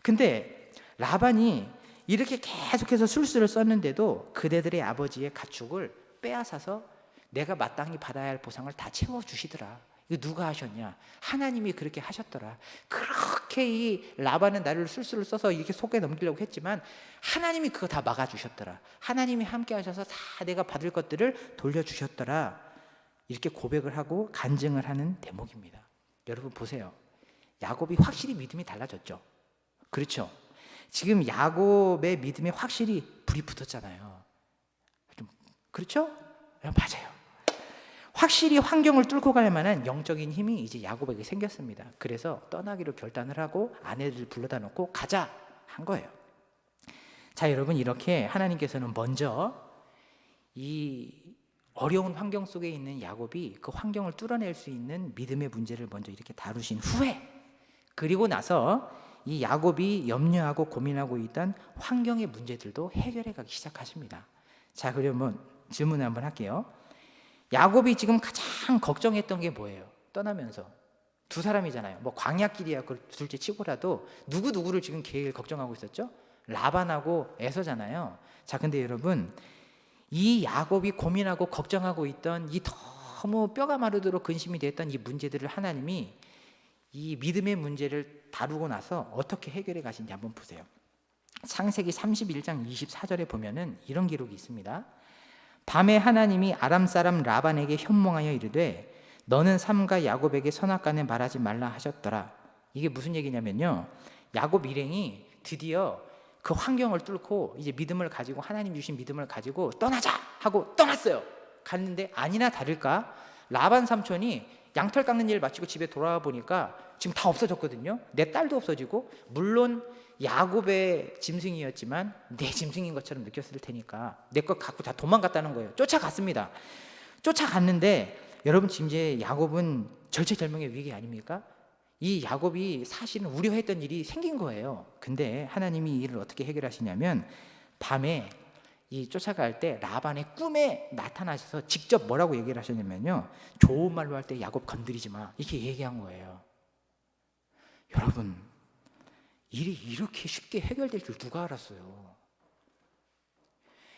근데 라반이 이렇게 계속해서 술수를 썼는데도 그대들의 아버지의 가축을 빼앗아서 내가 마땅히 받아야 할 보상을 다 채워주시더라. 이거 누가 하셨냐? 하나님이 그렇게 하셨더라. 그렇게 이 라반은 나를 술수를 써서 이렇게 속에 넘기려고 했지만 하나님이 그거 다 막아주셨더라. 하나님이 함께 하셔서 다 내가 받을 것들을 돌려주셨더라. 이렇게 고백을 하고 간증을 하는 대목입니다. 여러분 보세요. 야곱이 확실히 믿음이 달라졌죠. 그렇죠? 지금 야곱의 믿음에 확실히 불이 붙었잖아요. 그렇죠? 맞아요. 확실히 환경을 뚫고 갈 만한 영적인 힘이 이제 야곱에게 생겼습니다. 그래서 떠나기로 결단을 하고 아내들 불러다 놓고 가자 한 거예요. 자, 여러분, 이렇게 하나님께서는 먼저 이 어려운 환경 속에 있는 야곱이 그 환경을 뚫어낼 수 있는 믿음의 문제를 먼저 이렇게 다루신 후에, 그리고 나서 이 야곱이 염려하고 고민하고 있던 환경의 문제들도 해결해 가기 시작하십니다. 자, 그러면 질문을 한번 할게요. 야곱이 지금 가장 걱정했던 게 뭐예요? 떠나면서 두 사람이잖아요. 뭐 광야길이야 그걸 둘째 치고라도 누구를 지금 제일 걱정하고 있었죠? 라반하고 에서잖아요. 자, 근데 여러분, 이 야곱이 고민하고 걱정하고 있던 이 너무 뼈가 마르도록 근심이 됐던 이 문제들을 하나님이 이 믿음의 문제를 다루고 나서 어떻게 해결해 가신지 한번 보세요. 창세기 31장 24절에 보면은 이런 기록이 있습니다. 밤에 하나님이 아람 사람 라반에게 현몽하여 이르되 너는 삼가 야곱에게 선악간에 말하지 말라 하셨더라. 이게 무슨 얘기냐면요, 야곱 일행이 드디어 그 환경을 뚫고 이제 믿음을 가지고, 하나님 주신 믿음을 가지고 떠나자 하고 떠났어요. 갔는데 아니나 다를까 라반 삼촌이 양털 깎는 일 마치고 집에 돌아와 보니까 지금 다 없어졌거든요. 내 딸도 없어지고, 물론 야곱의 짐승이었지만 내 짐승인 것처럼 느꼈을 테니까 내 것 갖고 다 도망갔다는 거예요. 쫓아갔습니다. 쫓아갔는데 여러분, 지금 이제 야곱은 절체절명의 위기 아닙니까? 이 야곱이 사실은 우려했던 일이 생긴 거예요. 근데 하나님이 이 일을 어떻게 해결하시냐면, 밤에 이 쫓아갈 때 라반의 꿈에 나타나셔서 직접 뭐라고 얘기를 하셨냐면요, 좋은 말로 할 때 야곱 건드리지 마, 이렇게 얘기한 거예요. 여러분, 일이 이렇게 쉽게 해결될 줄 누가 알았어요?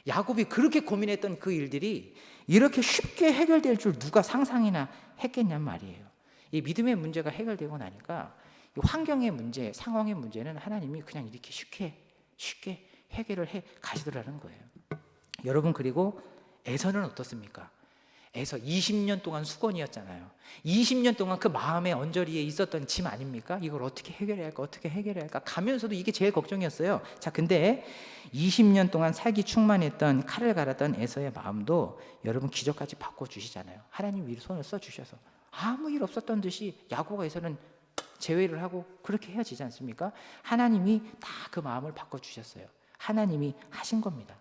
야곱이 그렇게 고민했던 그 일들이 이렇게 쉽게 해결될 줄 누가 상상이나 했겠냔 말이에요. 이 믿음의 문제가 해결되고 나니까 이 환경의 문제, 상황의 문제는 하나님이 그냥 이렇게 쉽게 해결을 해 가시더라는 거예요. 여러분, 그리고 에서는 어떻습니까? 에서 20년 동안 수건이었잖아요. 20년 동안 그 마음의 언저리에 있었던 짐 아닙니까? 이걸 어떻게 해결해야 할까? 어떻게 해결해야 할까? 가면서도 이게 제일 걱정이었어요. 자, 근데 20년 동안 살기 충만했던, 칼을 갈았던 에서의 마음도 여러분 기적까지 바꿔주시잖아요. 하나님 위로 손을 써주셔서 아무 일 없었던 듯이 야곱과 에서는 재회를 하고 그렇게 헤어지지 않습니까? 하나님이 다 그 마음을 바꿔주셨어요. 하나님이 하신 겁니다.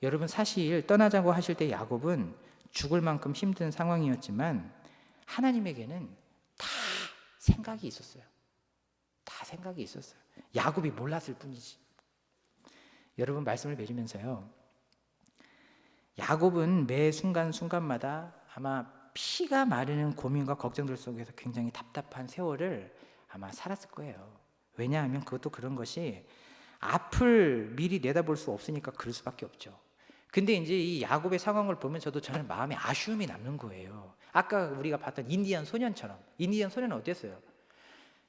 여러분, 사실 떠나자고 하실 때 야곱은 죽을 만큼 힘든 상황이었지만 하나님에게는 다 생각이 있었어요. 다 생각이 있었어요. 야곱이 몰랐을 뿐이지. 여러분, 말씀을 맺으면서요, 야곱은 매 순간순간마다 아마 피가 마르는 고민과 걱정들 속에서 굉장히 답답한 세월을 아마 살았을 거예요. 왜냐하면 그것도 그런 것이 앞을 미리 내다볼 수 없으니까 그럴 수밖에 없죠. 근데 이제 이 야곱의 상황을 보면서도 저는 마음에 아쉬움이 남는 거예요. 아까 우리가 봤던 인디안 소년처럼. 인디안 소년은 어땠어요?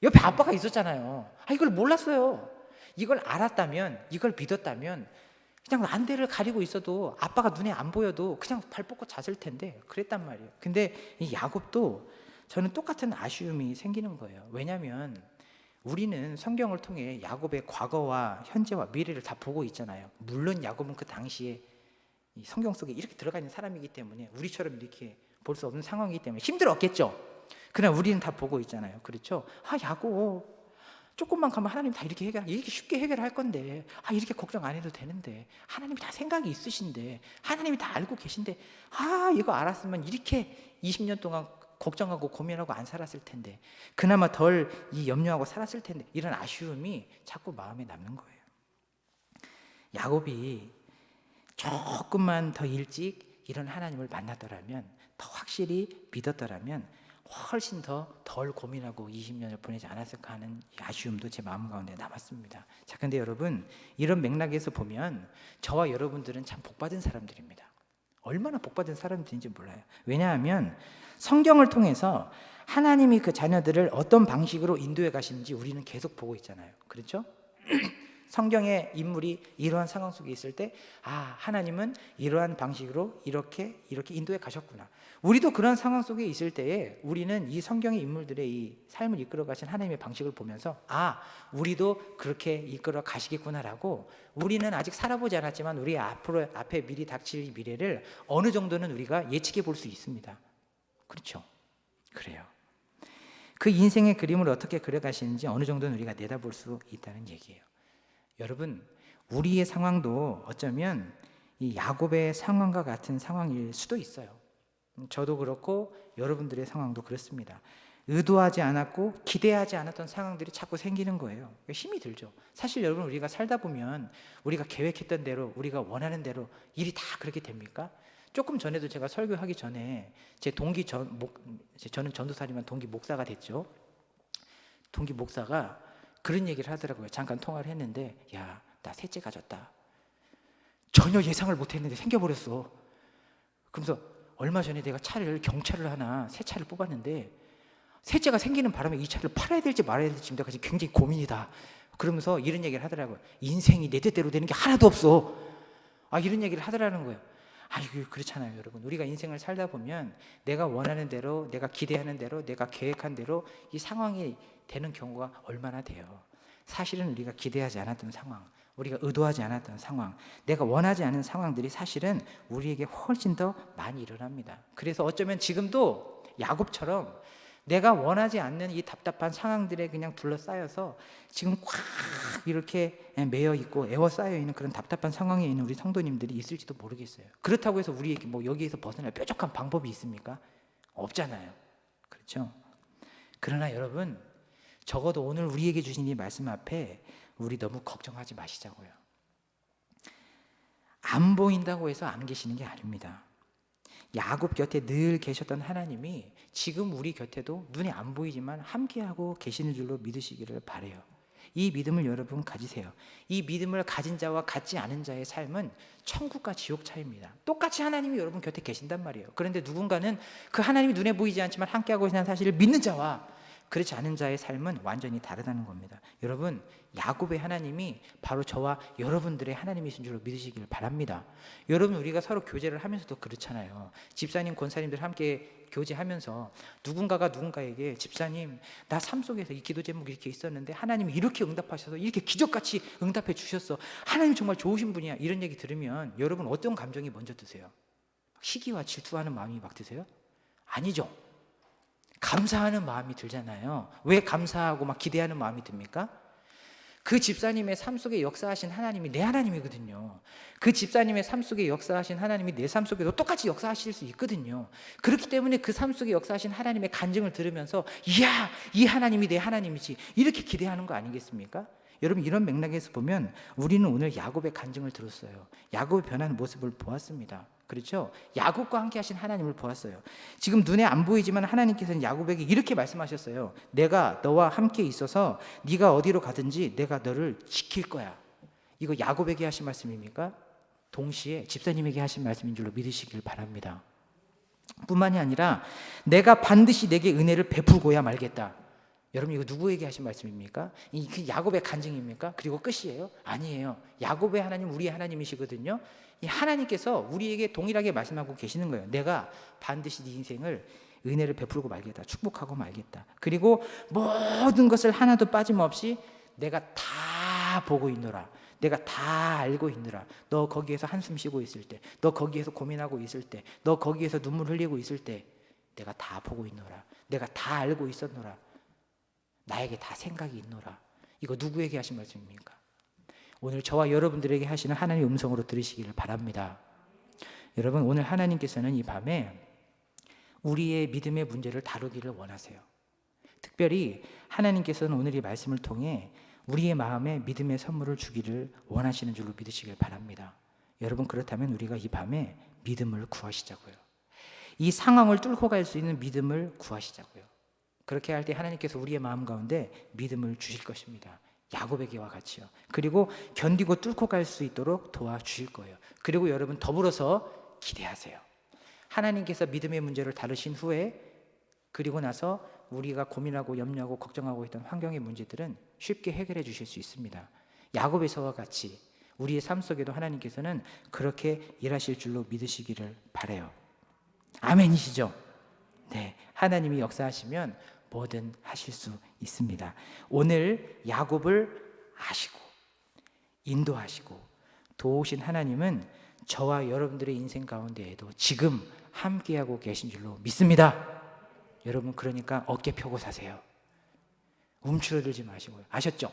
옆에 아빠가 있었잖아요. 이걸 몰랐어요. 이걸 알았다면, 이걸 믿었다면 그냥 안대를 가리고 있어도, 아빠가 눈에 안 보여도 그냥 발 뻗고 잤을 텐데 그랬단 말이에요. 근데 이 야곱도 저는 똑같은 아쉬움이 생기는 거예요. 왜냐하면 우리는 성경을 통해 야곱의 과거와 현재와 미래를 다 보고 있잖아요. 물론 야곱은 그 당시에 이 성경 속에 이렇게 들어가 있는 사람이기 때문에 우리처럼 이렇게 볼 수 없는 상황이기 때문에 힘들었겠죠. 그러나 우리는 다 보고 있잖아요. 그렇죠? 야곱 조금만 가면 하나님 다 이렇게 이렇게 쉽게 해결할 건데, 이렇게 걱정 안 해도 되는데, 하나님이 다 생각이 있으신데, 하나님이 다 알고 계신데, 이거 알았으면 이렇게 20년 동안 걱정하고 고민하고 안 살았을 텐데, 그나마 덜 이 염려하고 살았을 텐데, 이런 아쉬움이 자꾸 마음에 남는 거예요. 야곱이 조금만 더 일찍 이런 하나님을 만났더라면, 더 확실히 믿었더라면 훨씬 더 덜 고민하고 20년을 보내지 않았을까 하는 아쉬움도 제 마음 가운데 남았습니다. 자, 근데 여러분, 이런 맥락에서 보면 저와 여러분들은 참 복받은 사람들입니다. 얼마나 복받은 사람들인지 몰라요. 왜냐하면 성경을 통해서 하나님이 그 자녀들을 어떤 방식으로 인도해 가시는지 우리는 계속 보고 있잖아요. 그렇죠? 성경의 인물이 이러한 상황 속에 있을 때, 아, 하나님은 이러한 방식으로 이렇게 인도해 가셨구나. 우리도 그런 상황 속에 있을 때에 우리는 이 성경의 인물들의 이 삶을 이끌어 가신 하나님의 방식을 보면서, 아, 우리도 그렇게 이끌어 가시겠구나라고, 우리는 아직 살아보지 않았지만 우리 앞에 미리 닥칠 이 미래를 어느 정도는 우리가 예측해 볼 수 있습니다. 그렇죠? 그래요. 그 인생의 그림을 어떻게 그려가시는지 어느 정도는 우리가 내다볼 수 있다는 얘기예요. 여러분, 우리의 상황도 어쩌면 이 야곱의 상황과 같은 상황일 수도 있어요. 저도 그렇고 여러분들의 상황도 그렇습니다. 의도하지 않았고 기대하지 않았던 상황들이 자꾸 생기는 거예요. 힘이 들죠. 사실 여러분, 우리가 살다 보면 우리가 계획했던 대로, 우리가 원하는 대로 일이 다 그렇게 됩니까? 조금 전에도 제가 설교하기 전에 저는 전도사님한 동기 목사가 됐죠. 동기 목사가 그런 얘기를 하더라고요. 잠깐 통화를 했는데, 야, 나 셋째 가졌다. 전혀 예상을 못했는데 생겨버렸어. 그러면서 얼마 전에 내가 경차를 하나 새 차를 뽑았는데, 셋째가 생기는 바람에 이 차를 팔아야 될지 말아야 될지 지금 내가 굉장히 고민이다. 그러면서 이런 얘기를 하더라고요. 인생이 내 뜻대로 되는 게 하나도 없어. 이런 얘기를 하더라는 거예요. 이거 그렇잖아요, 여러분. 우리가 인생을 살다 보면 내가 원하는 대로, 내가 기대하는 대로, 내가 계획한 대로 이 상황이 되는 경우가 얼마나 돼요. 사실은 우리가 기대하지 않았던 상황, 우리가 의도하지 않았던 상황, 내가 원하지 않은 상황들이 사실은 우리에게 훨씬 더 많이 일어납니다. 그래서 어쩌면 지금도 야곱처럼 내가 원하지 않는 이 답답한 상황들에 그냥 둘러싸여서 지금 꽉 이렇게 매여 있고 에워싸여 있는 그런 답답한 상황에 있는 우리 성도님들이 있을지도 모르겠어요. 그렇다고 해서 우리에게 뭐 여기에서 벗어날 뾰족한 방법이 있습니까? 없잖아요. 그렇죠? 그러나 여러분, 적어도 오늘 우리에게 주신 이 말씀 앞에 우리 너무 걱정하지 마시자고요. 안 보인다고 해서 안 계시는 게 아닙니다. 야곱 곁에 늘 계셨던 하나님이 지금 우리 곁에도 눈에 안 보이지만 함께하고 계시는 줄로 믿으시기를 바라요. 이 믿음을 여러분 가지세요. 이 믿음을 가진 자와 갖지 않은 자의 삶은 천국과 지옥 차이입니다. 똑같이 하나님이 여러분 곁에 계신단 말이에요. 그런데 누군가는 그 하나님이 눈에 보이지 않지만 함께하고 계시는 사실을 믿는 자와 그렇지 않은 자의 삶은 완전히 다르다는 겁니다. 여러분, 야곱의 하나님이 바로 저와 여러분들의 하나님이신 줄로 믿으시길 바랍니다. 여러분, 우리가 서로 교제를 하면서도 그렇잖아요. 집사님, 권사님들 함께 교제하면서 누군가가 누군가에게, 집사님, 나 삶 속에서 이 기도 제목이 이렇게 있었는데 하나님이 이렇게 응답하셔서 이렇게 기적같이 응답해 주셨어. 하나님 정말 좋으신 분이야. 이런 얘기 들으면 여러분 어떤 감정이 먼저 드세요? 시기와 질투하는 마음이 막 드세요? 아니죠. 감사하는 마음이 들잖아요. 왜 감사하고 막 기대하는 마음이 듭니까? 그 집사님의 삶 속에 역사하신 하나님이 내 하나님이거든요. 그 집사님의 삶 속에 역사하신 하나님이 내 삶 속에도 똑같이 역사하실 수 있거든요. 그렇기 때문에 그 삶 속에 역사하신 하나님의 간증을 들으면서, 이야, 이 하나님이 내 하나님이지, 이렇게 기대하는 거 아니겠습니까? 여러분, 이런 맥락에서 보면 우리는 오늘 야곱의 간증을 들었어요. 야곱의 변하는 모습을 보았습니다. 그렇죠? 야곱과 함께 하신 하나님을 보았어요. 지금 눈에 안 보이지만 하나님께서는 야곱에게 이렇게 말씀하셨어요. 내가 너와 함께 있어서 네가 어디로 가든지 내가 너를 지킬 거야. 이거 야곱에게 하신 말씀입니까? 동시에 집사님에게 하신 말씀인 줄로 믿으시길 바랍니다. 뿐만이 아니라 내가 반드시 내게 은혜를 베풀고야 말겠다. 여러분, 이거 누구에게 하신 말씀입니까? 그 야곱의 간증입니까? 그리고 끝이에요? 아니에요. 야곱의 하나님, 우리의 하나님이시거든요. 이 하나님께서 우리에게 동일하게 말씀하고 계시는 거예요. 내가 반드시 네 인생을 은혜를 베풀고 말겠다. 축복하고 말겠다. 그리고 모든 것을 하나도 빠짐없이 내가 다 보고 있노라. 내가 다 알고 있노라. 너 거기에서 한숨 쉬고 있을 때, 너 거기에서 고민하고 있을 때, 너 거기에서 눈물 흘리고 있을 때 내가 다 보고 있노라. 내가 다 알고 있었노라. 나에게 다 생각이 있노라. 이거 누구에게 하신 말씀입니까? 오늘 저와 여러분들에게 하시는 하나님의 음성으로 들으시기를 바랍니다. 여러분, 오늘 하나님께서는 이 밤에 우리의 믿음의 문제를 다루기를 원하세요. 특별히 하나님께서는 오늘 이 말씀을 통해 우리의 마음에 믿음의 선물을 주기를 원하시는 줄로 믿으시길 바랍니다. 여러분, 그렇다면 우리가 이 밤에 믿음을 구하시자고요. 이 상황을 뚫고 갈 수 있는 믿음을 구하시자고요. 그렇게 할 때 하나님께서 우리의 마음 가운데 믿음을 주실 것입니다. 야곱에게와 같이요. 그리고 견디고 뚫고 갈 수 있도록 도와주실 거예요. 그리고 여러분, 더불어서 기대하세요. 하나님께서 믿음의 문제를 다루신 후에, 그리고 나서 우리가 고민하고 염려하고 걱정하고 있던 환경의 문제들은 쉽게 해결해 주실 수 있습니다. 야곱에서와 같이 우리의 삶 속에도 하나님께서는 그렇게 일하실 줄로 믿으시기를 바라요. 아멘이시죠? 네, 하나님이 역사하시면 뭐든 하실 수 있습니다. 오늘 야곱을 아시고 인도하시고 도우신 하나님은 저와 여러분들의 인생 가운데에도 지금 함께하고 계신 줄로 믿습니다. 여러분, 그러니까 어깨 펴고 사세요. 움츠러들지 마시고요. 아셨죠?